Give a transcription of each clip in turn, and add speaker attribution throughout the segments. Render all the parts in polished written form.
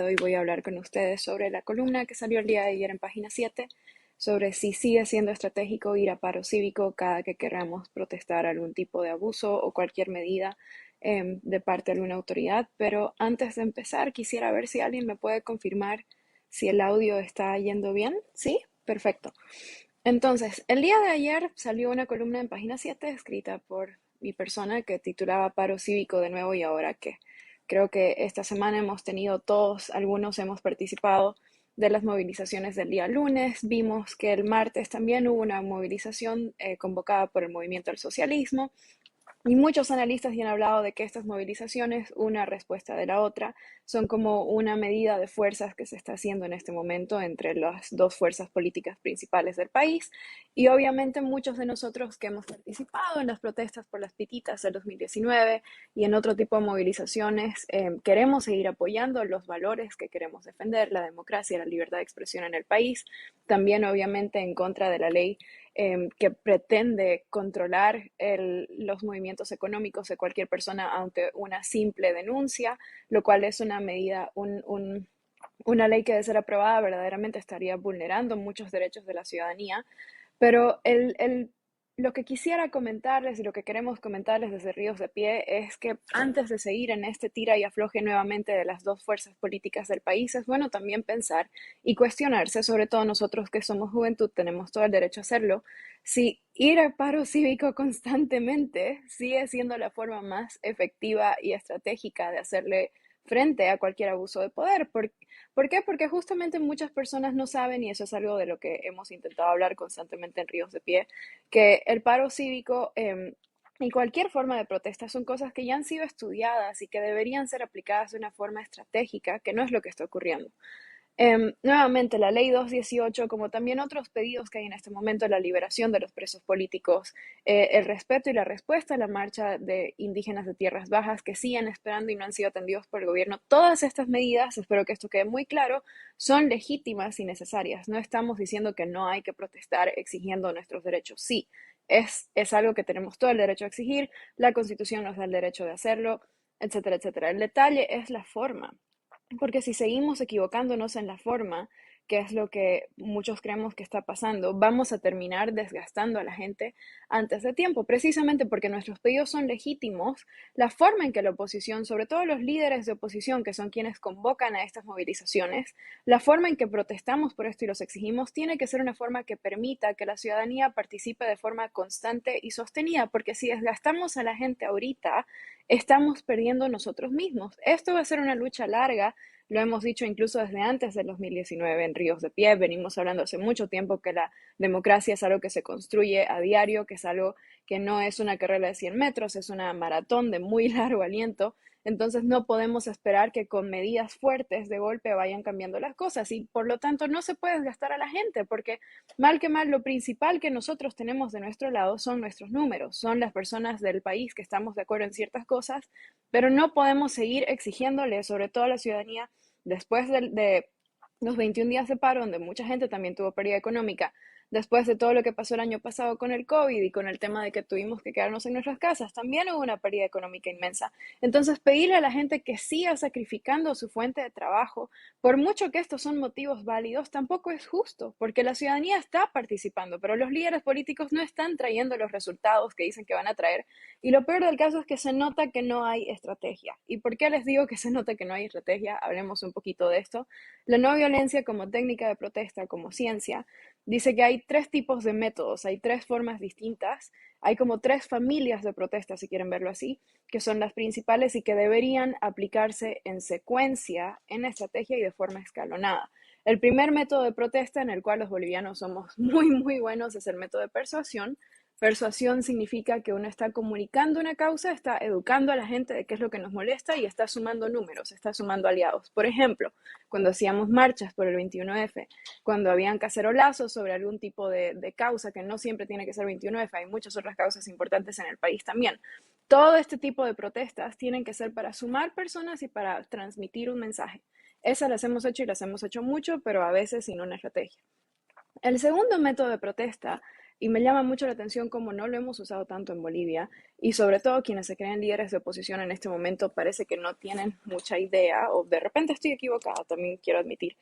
Speaker 1: Hoy voy a hablar con ustedes sobre la columna que salió el día de ayer en página 7, sobre si sigue siendo estratégico ir a paro cívico cada que queramos protestar algún tipo de abuso o cualquier medida de parte de alguna autoridad. Pero antes de empezar, quisiera ver si alguien me puede confirmar si el audio está yendo bien. ¿Sí? Perfecto. Entonces, el día de ayer salió una columna en página 7 escrita por mi persona que titulaba Paro cívico de nuevo y ahora qué. Creo que esta semana hemos tenido todos, algunos hemos participado de las movilizaciones del día lunes. Vimos que el martes también hubo una movilización convocada por el Movimiento al Socialismo. Y muchos analistas ya han hablado de que estas movilizaciones, una respuesta de la otra, son como una medida de fuerzas que se está haciendo en este momento entre las dos fuerzas políticas principales del país. Y obviamente muchos de nosotros que hemos participado en las protestas por las pititas del 2019 y en otro tipo de movilizaciones, queremos seguir apoyando los valores que queremos defender, la democracia, la libertad de expresión en el país. También obviamente en contra de la ley que pretende controlar los movimientos económicos de cualquier persona ante una simple denuncia, lo cual es una medida, una ley que de ser aprobada verdaderamente estaría vulnerando muchos derechos de la ciudadanía. Pero lo que quisiera comentarles y lo que queremos comentarles desde Ríos de Pie es que antes de seguir en este tira y afloje nuevamente de las dos fuerzas políticas del país, es bueno también pensar y cuestionarse, sobre todo nosotros que somos juventud, tenemos todo el derecho a hacerlo, si ir a paro cívico constantemente sigue siendo la forma más efectiva y estratégica de hacerle frente a cualquier abuso de poder. ¿Por qué? Porque justamente muchas personas no saben, y eso es algo de lo que hemos intentado hablar constantemente en Ríos de Pie, que el paro cívico y cualquier forma de protesta son cosas que ya han sido estudiadas y que deberían ser aplicadas de una forma estratégica, que no es lo que está ocurriendo. Nuevamente, la ley 218, como también otros pedidos que hay en este momento, la liberación de los presos políticos, el respeto y la respuesta a la marcha de indígenas de tierras bajas que siguen esperando y no han sido atendidos por el gobierno, todas estas medidas, espero que esto quede muy claro, son legítimas y necesarias. No estamos diciendo que no hay que protestar exigiendo nuestros derechos. Sí, es algo que tenemos todo el derecho a exigir, la Constitución nos da el derecho de hacerlo, etcétera, etcétera. El detalle es la forma. Porque si seguimos equivocándonos en la forma, que es lo que muchos creemos que está pasando, vamos a terminar desgastando a la gente antes de tiempo, precisamente porque nuestros pedidos son legítimos. La forma en que la oposición, sobre todo los líderes de oposición, que son quienes convocan a estas movilizaciones, la forma en que protestamos por esto y los exigimos, tiene que ser una forma que permita que la ciudadanía participe de forma constante y sostenida, porque si desgastamos a la gente ahorita, estamos perdiendo nosotros mismos. Esto va a ser una lucha larga, lo hemos dicho incluso desde antes del 2019 en Ríos de Pie, venimos hablando hace mucho tiempo que la democracia es algo que se construye a diario, que es algo que no es una carrera de 100 metros, es una maratón de muy largo aliento. Entonces no podemos esperar que con medidas fuertes de golpe vayan cambiando las cosas y por lo tanto no se puede desgastar a la gente porque mal que mal lo principal que nosotros tenemos de nuestro lado son nuestros números, son las personas del país que estamos de acuerdo en ciertas cosas, pero no podemos seguir exigiéndole, sobre todo a la ciudadanía, después de los 21 días de paro, donde mucha gente también tuvo pérdida económica, después de todo lo que pasó el año pasado con el COVID y con el tema de que tuvimos que quedarnos en nuestras casas, también hubo una pérdida económica inmensa. Entonces, pedirle a la gente que siga sacrificando su fuente de trabajo, por mucho que estos son motivos válidos, tampoco es justo, porque la ciudadanía está participando, pero los líderes políticos no están trayendo los resultados que dicen que van a traer. Y lo peor del caso es que se nota que no hay estrategia. ¿Y por qué les digo que se nota que no hay estrategia? Hablemos un poquito de esto. La no violencia como técnica de protesta, como ciencia, dice que hay tres tipos de métodos, hay tres formas distintas, hay como tres familias de protesta, si quieren verlo así, que son las principales y que deberían aplicarse en secuencia, en estrategia y de forma escalonada. El primer método de protesta en el cual los bolivianos somos muy, muy buenos es el método de persuasión. Persuasión significa que uno está comunicando una causa, está educando a la gente de qué es lo que nos molesta y está sumando números, está sumando aliados. Por ejemplo, cuando hacíamos marchas por el 21F, cuando habían cacerolazos sobre algún tipo de causa, que no siempre tiene que ser 21F, hay muchas otras causas importantes en el país también. Todo este tipo de protestas tienen que ser para sumar personas y para transmitir un mensaje. Esas las hemos hecho y las hemos hecho mucho, pero a veces sin una estrategia. El segundo método de protesta y me llama mucho la atención cómo no lo hemos usado tanto en Bolivia y sobre todo quienes se creen líderes de oposición en este momento parece que no tienen mucha idea o de repente estoy equivocada, también quiero admitir.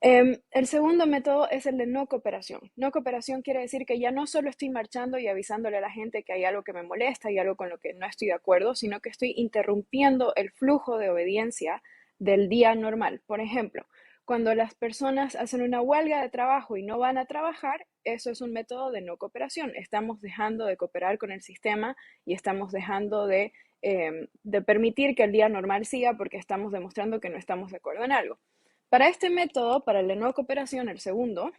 Speaker 1: El segundo método es el de no cooperación. No cooperación quiere decir que ya no solo estoy marchando y avisándole a la gente que hay algo que me molesta y algo con lo que no estoy de acuerdo, sino que estoy interrumpiendo el flujo de obediencia del día normal. Por ejemplo, cuando las personas hacen una huelga de trabajo y no van a trabajar, eso es un método de no cooperación. Estamos dejando de cooperar con el sistema y estamos dejando de permitir que el día normal siga porque estamos demostrando que no estamos de acuerdo en algo. Para este método, para el de no cooperación, el segundo,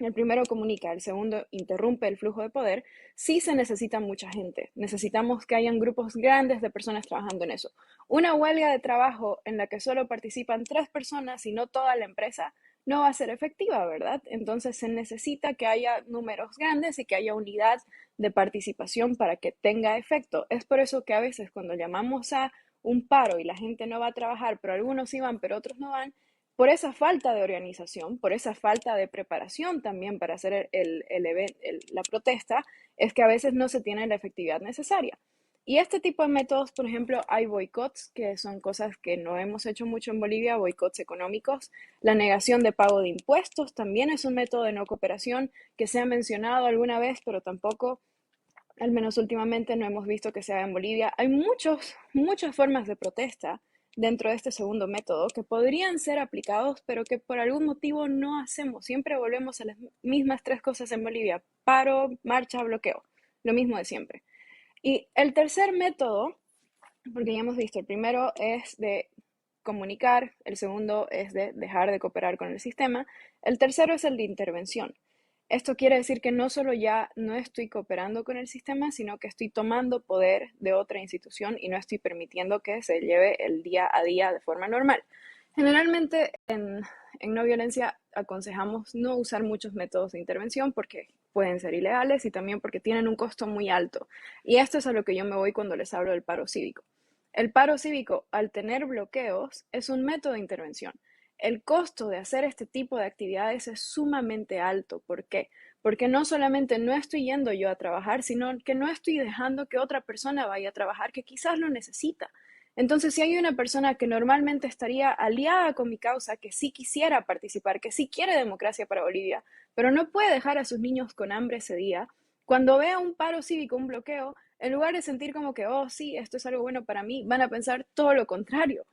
Speaker 1: el primero comunica, el segundo interrumpe el flujo de poder, sí se necesita mucha gente. Necesitamos que hayan grupos grandes de personas trabajando en eso. Una huelga de trabajo en la que solo participan 3 personas y no toda la empresa no va a ser efectiva, ¿verdad? Entonces se necesita que haya números grandes y que haya unidad de participación para que tenga efecto. Es por eso que a veces cuando llamamos a un paro y la gente no va a trabajar, pero algunos sí van, pero otros no van, por esa falta de organización, por esa falta de preparación también para hacer la protesta, es que a veces no se tiene la efectividad necesaria. Y este tipo de métodos, por ejemplo, hay boicots, que son cosas que no hemos hecho mucho en Bolivia, boicots económicos. La negación de pago de impuestos también es un método de no cooperación que se ha mencionado alguna vez, pero tampoco, al menos últimamente, no hemos visto que se haga en Bolivia. Hay muchas formas de protesta dentro de este segundo método que podrían ser aplicados, pero que por algún motivo no hacemos. Siempre volvemos a las mismas 3 cosas en Bolivia: paro, marcha, bloqueo. Lo mismo de siempre. Y el tercer método, porque ya hemos visto, el primero es de comunicar, el segundo es de dejar de cooperar con el sistema, el tercero es el de intervención. Esto quiere decir que no solo ya no estoy cooperando con el sistema, sino que estoy tomando poder de otra institución y no estoy permitiendo que se lleve el día a día de forma normal. Generalmente en no violencia aconsejamos no usar muchos métodos de intervención porque pueden ser ilegales y también porque tienen un costo muy alto. Y esto es a lo que yo me voy cuando les hablo del paro cívico. El paro cívico, al tener bloqueos, es un método de intervención. El costo de hacer este tipo de actividades es sumamente alto. ¿Por qué? Porque no solamente no estoy yendo yo a trabajar, sino que no estoy dejando que otra persona vaya a trabajar que quizás lo necesita. Entonces, si hay una persona que normalmente estaría aliada con mi causa, que sí quisiera participar, que sí quiere democracia para Bolivia, pero no puede dejar a sus niños con hambre ese día, cuando vea un paro cívico, un bloqueo, en lugar de sentir como que, oh, sí, esto es algo bueno para mí, van a pensar todo lo contrario.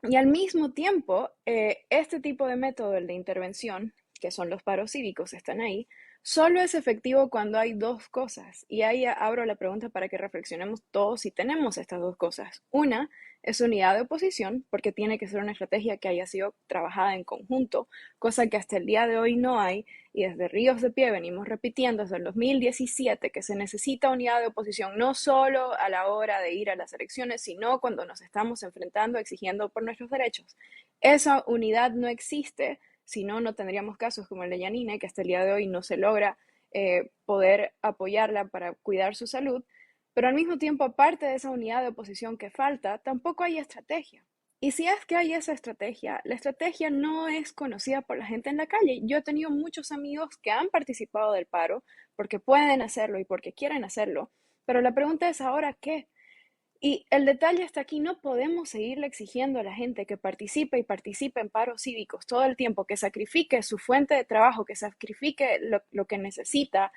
Speaker 1: Y al mismo tiempo, este tipo de método, el de intervención, que son los paros cívicos, están ahí, solo es efectivo cuando hay 2 cosas. Y ahí abro la pregunta para que reflexionemos todos si tenemos estas 2 cosas. Una es unidad de oposición, porque tiene que ser una estrategia que haya sido trabajada en conjunto, cosa que hasta el día de hoy no hay. Y desde Ríos de Pie venimos repitiendo desde el 2017 que se necesita unidad de oposición, no solo a la hora de ir a las elecciones, sino cuando nos estamos enfrentando, exigiendo por nuestros derechos. Esa unidad no existe, si no, no tendríamos casos como el de Yanine, que hasta el día de hoy no se logra poder apoyarla para cuidar su salud. Pero al mismo tiempo, aparte de esa unidad de oposición que falta, tampoco hay estrategia. Y si es que hay esa estrategia, la estrategia no es conocida por la gente en la calle. Yo he tenido muchos amigos que han participado del paro porque pueden hacerlo y porque quieren hacerlo, pero la pregunta es ahora qué. Y el detalle está aquí, no podemos seguirle exigiendo a la gente que participe y participe en paros cívicos todo el tiempo, que sacrifique su fuente de trabajo, que sacrifique lo que necesita.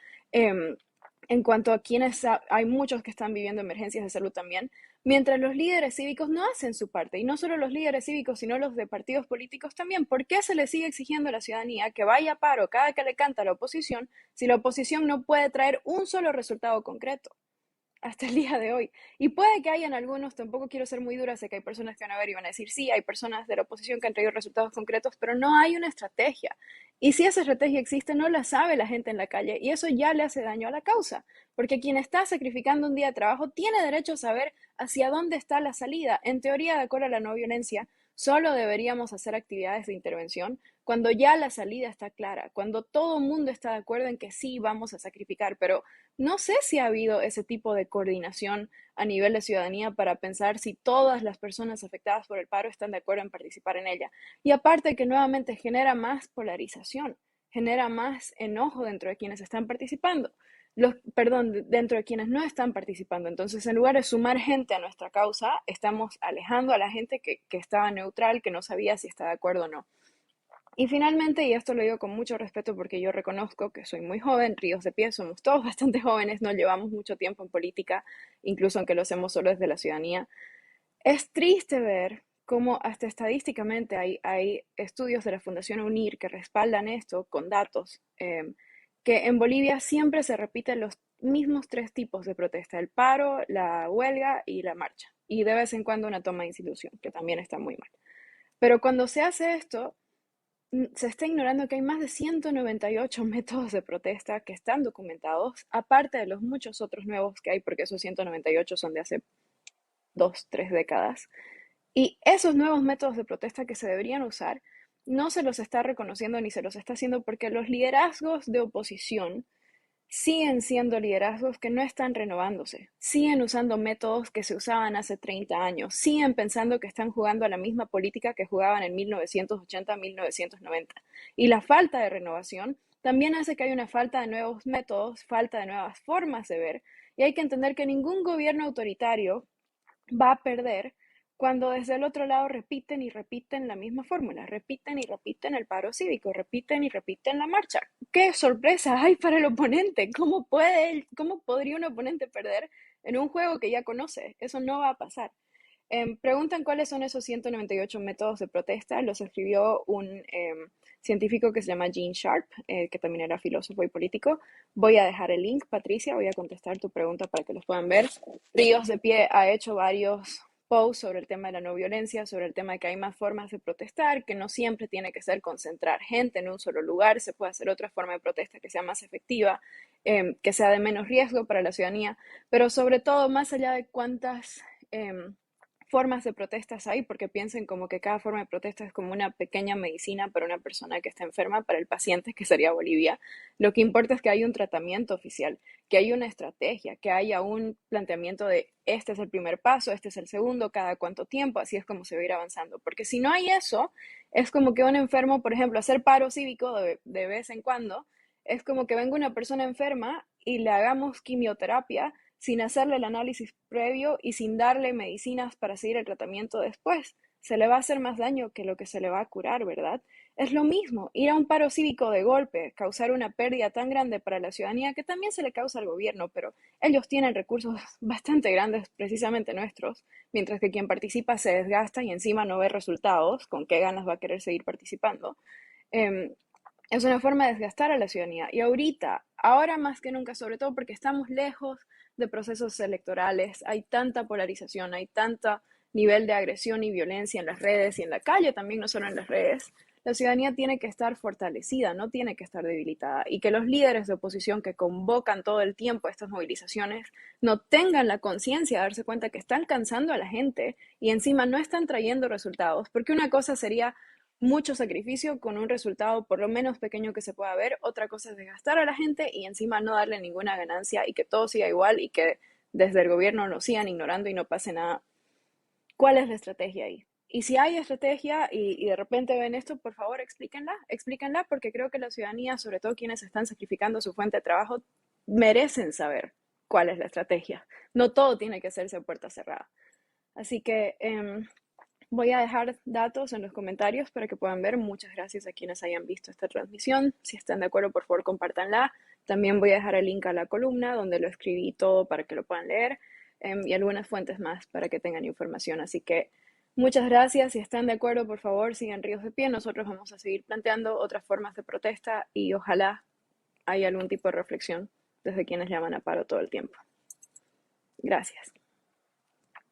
Speaker 1: En cuanto a quienes hay muchos que están viviendo emergencias de salud también, mientras los líderes cívicos no hacen su parte, y no solo los líderes cívicos, sino los de partidos políticos también. ¿Por qué se le sigue exigiendo a la ciudadanía que vaya a paro cada que le canta a la oposición si la oposición no puede traer un solo resultado concreto hasta el día de hoy? Y puede que hayan algunos, tampoco quiero ser muy dura, sé que hay personas que van a ver y van a decir, sí, hay personas de la oposición que han traído resultados concretos, pero no hay una estrategia. Y si esa estrategia existe, no la sabe la gente en la calle y eso ya le hace daño a la causa, porque quien está sacrificando un día de trabajo tiene derecho a saber hacia dónde está la salida. En teoría, de acuerdo a la no violencia, solo deberíamos hacer actividades de intervención cuando ya la salida está clara, cuando todo el mundo está de acuerdo en que sí vamos a sacrificar, pero no sé si ha habido ese tipo de coordinación a nivel de ciudadanía para pensar si todas las personas afectadas por el paro están de acuerdo en participar en ella. Y aparte que nuevamente genera más polarización. genera más enojo dentro de quienes están participando. Perdón, dentro de quienes no están participando. Entonces, en lugar de sumar gente a nuestra causa, estamos alejando a la gente que estaba neutral, que no sabía si está de acuerdo o no. Y finalmente, y esto lo digo con mucho respeto porque yo reconozco que soy muy joven, Ríos de Pie, somos todos bastante jóvenes, no llevamos mucho tiempo en política, incluso aunque lo hacemos solo desde la ciudadanía. Es triste ver cómo hasta estadísticamente hay estudios de la Fundación UNIR que respaldan esto con datos, que en Bolivia siempre se repiten los mismos tres tipos de protesta: el paro, la huelga y la marcha. Y de vez en cuando una toma de institución, que también está muy mal. Pero cuando se hace esto, se está ignorando que hay más de 198 métodos de protesta que están documentados, aparte de los muchos otros nuevos que hay, porque esos 198 son de hace 2, 3 décadas. Y esos nuevos métodos de protesta que se deberían usar, no se los está reconociendo ni se los está haciendo porque los liderazgos de oposición siguen siendo liderazgos que no están renovándose, siguen usando métodos que se usaban hace 30 años, siguen pensando que están jugando a la misma política que jugaban en 1980, 1990. Y la falta de renovación también hace que haya una falta de nuevos métodos, falta de nuevas formas de ver, y hay que entender que ningún gobierno autoritario va a perder cuando desde el otro lado repiten y repiten la misma fórmula, repiten y repiten el paro cívico, repiten y repiten la marcha. ¡Qué sorpresa hay para el oponente! ¿Cómo podría un oponente perder en un juego que ya conoce? Eso no va a pasar. Preguntan cuáles son esos 198 métodos de protesta. Los escribió un científico que se llama Gene Sharp, que también era filósofo y político. Voy a dejar el link, Patricia, voy a contestar tu pregunta para que los puedan ver. Ríos de Pie ha hecho varios posts sobre el tema de la no violencia, sobre el tema de que hay más formas de protestar, que no siempre tiene que ser concentrar gente en un solo lugar, se puede hacer otra forma de protesta que sea más efectiva, que sea de menos riesgo para la ciudadanía, pero sobre todo, más allá de cuántas formas de protestas hay, porque piensen como que cada forma de protesta es como una pequeña medicina para una persona que está enferma, para el paciente, que sería Bolivia. Lo que importa es que haya un tratamiento oficial, que haya una estrategia, que haya un planteamiento de este es el primer paso, este es el segundo, cada cuánto tiempo, así es como se va a ir avanzando. Porque si no hay eso, es como que un enfermo, por ejemplo, hacer paro cívico de vez en cuando, es como que venga una persona enferma y le hagamos quimioterapia sin hacerle el análisis previo y sin darle medicinas para seguir el tratamiento después. Se le va a hacer más daño que lo que se le va a curar, ¿verdad? Es lo mismo, ir a un paro cívico de golpe, causar una pérdida tan grande para la ciudadanía que también se le causa al gobierno, pero ellos tienen recursos bastante grandes, precisamente nuestros, mientras que quien participa se desgasta y encima no ve resultados, con qué ganas va a querer seguir participando. Eh, es una forma de desgastar a la ciudadanía. Y ahorita, ahora más que nunca, sobre todo porque estamos lejos de procesos electorales, hay tanta polarización, hay tanto nivel de agresión y violencia en las redes y en la calle también, no solo en las redes. La ciudadanía tiene que estar fortalecida, no tiene que estar debilitada. Y que los líderes de oposición que convocan todo el tiempo estas movilizaciones no tengan la conciencia de darse cuenta que están cansando a la gente y encima no están trayendo resultados. Porque una cosa sería mucho sacrificio con un resultado por lo menos pequeño que se pueda ver. Otra cosa es desgastar a la gente y encima no darle ninguna ganancia y que todo siga igual y que desde el gobierno nos sigan ignorando y no pase nada. ¿Cuál es la estrategia ahí? Y si hay estrategia y de repente ven esto, por favor explíquenla porque creo que la ciudadanía, sobre todo quienes están sacrificando su fuente de trabajo, merecen saber cuál es la estrategia. No todo tiene que hacerse a puerta cerrada. Así que voy a dejar datos en los comentarios para que puedan ver. Muchas gracias a quienes hayan visto esta transmisión. Si están de acuerdo, por favor, compártanla. También voy a dejar el link a la columna donde lo escribí todo para que lo puedan leer, y algunas fuentes más para que tengan información. Así que muchas gracias. Si están de acuerdo, por favor, sigan Ríos de Pie. Nosotros vamos a seguir planteando otras formas de protesta y ojalá haya algún tipo de reflexión desde quienes llaman a paro todo el tiempo. Gracias.